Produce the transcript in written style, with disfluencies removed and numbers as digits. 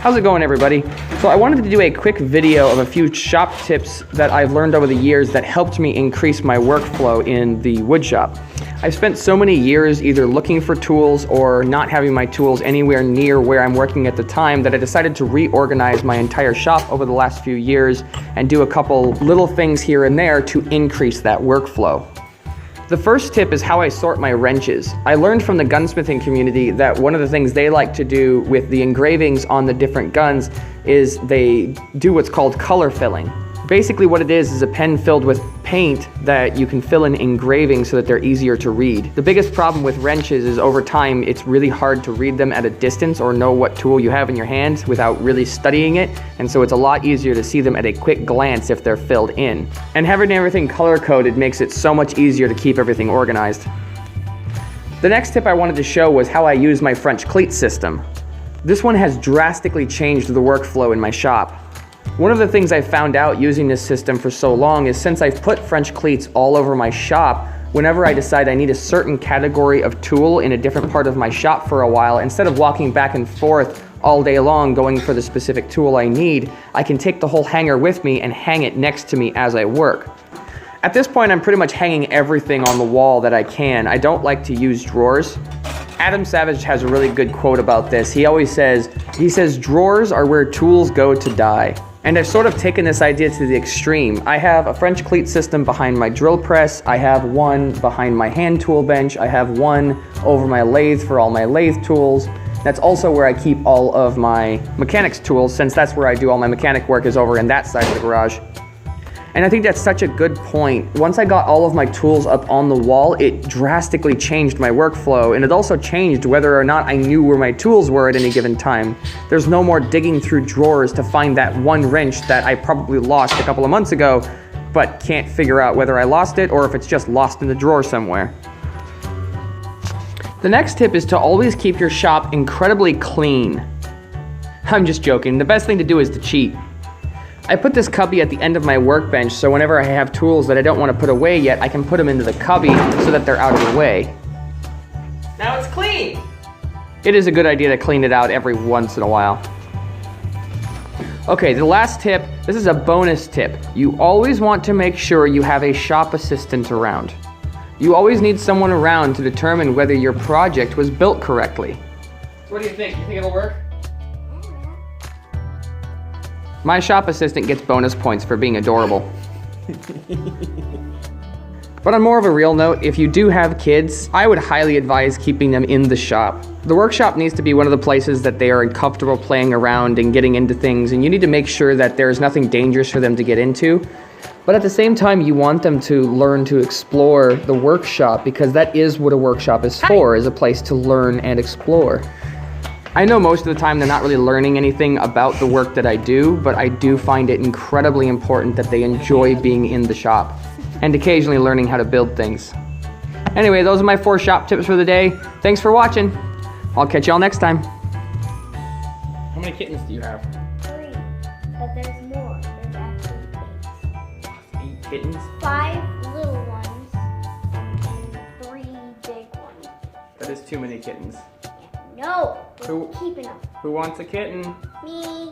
How's it going, everybody? So I wanted to do a quick video of a few shop tips that I've learned over the years that helped me increase my workflow in the wood shop. I've spent so many years either looking for tools or not having my tools anywhere near where I'm working at the time that I decided to reorganize my entire shop over the last few years and do a couple little things here and there to increase that workflow. The first tip is how I sort my wrenches. I learned from the gunsmithing community that one of the things they like to do with the engravings on the different guns is they do what's called color filling. Basically what it is a pen filled with paint that you can fill in engravings so that they're easier to read. The biggest problem with wrenches is over time it's really hard to read them at a distance or know what tool you have in your hand without really studying it, and so it's a lot easier to see them at a quick glance if they're filled in. And having everything color coded makes it so much easier to keep everything organized. The next tip I wanted to show was how I use my French cleat system. This one has drastically changed the workflow in my shop. One of the things I've found out using this system for so long is since I've put French cleats all over my shop, whenever I decide I need a certain category of tool in a different part of my shop for a while, instead of walking back and forth all day long going for the specific tool I need, I can take the whole hanger with me and hang it next to me as I work. At this point, I'm pretty much hanging everything on the wall that I can. I don't like to use drawers. Adam Savage has a really good quote about this. He always says, drawers are where tools go to die. And I've sort of taken this idea to the extreme. I have a French cleat system behind my drill press. I have one behind my hand tool bench. I have one over my lathe for all my lathe tools. That's also where I keep all of my mechanics tools, since that's where I do all my mechanic work, is over in that side of the garage. And I think that's such a good point. Once I got all of my tools up on the wall, it drastically changed my workflow, and it also changed whether or not I knew where my tools were at any given time. There's no more digging through drawers to find that one wrench that I probably lost a couple of months ago, but can't figure out whether I lost it or if it's just lost in the drawer somewhere. The next tip is to always keep your shop incredibly clean. I'm just joking. The best thing to do is to cheat. I put this cubby at the end of my workbench, so whenever I have tools that I don't want to put away yet, I can put them into the cubby so that they're out of the way. Now it's clean! It is a good idea to clean it out every once in a while. Okay, the last tip, this is a bonus tip. You always want to make sure you have a shop assistant around. You always need someone around to determine whether your project was built correctly. So what do you think? You think it'll work? My shop assistant gets bonus points for being adorable. But on more of a real note, if you do have kids, I would highly advise keeping them in the shop. The workshop needs to be one of the places that they are comfortable playing around and getting into things, and you need to make sure that there's nothing dangerous for them to get into. But at the same time, you want them to learn to explore the workshop, because that is what a workshop is for, is a place to learn and explore. I know most of the time they're not really learning anything about the work that I do, but I do find it incredibly important that they enjoy being in the shop and occasionally learning how to build things. Anyway, those are my 4 shop tips for the day. Thanks for watching. I'll catch y'all next time. How many kittens do you have? 3, but there's more. There's actually 8 kittens? 5 little ones and 3 big ones. That is too many kittens. No, Who- we're keeping them. Who wants a kitten? Me.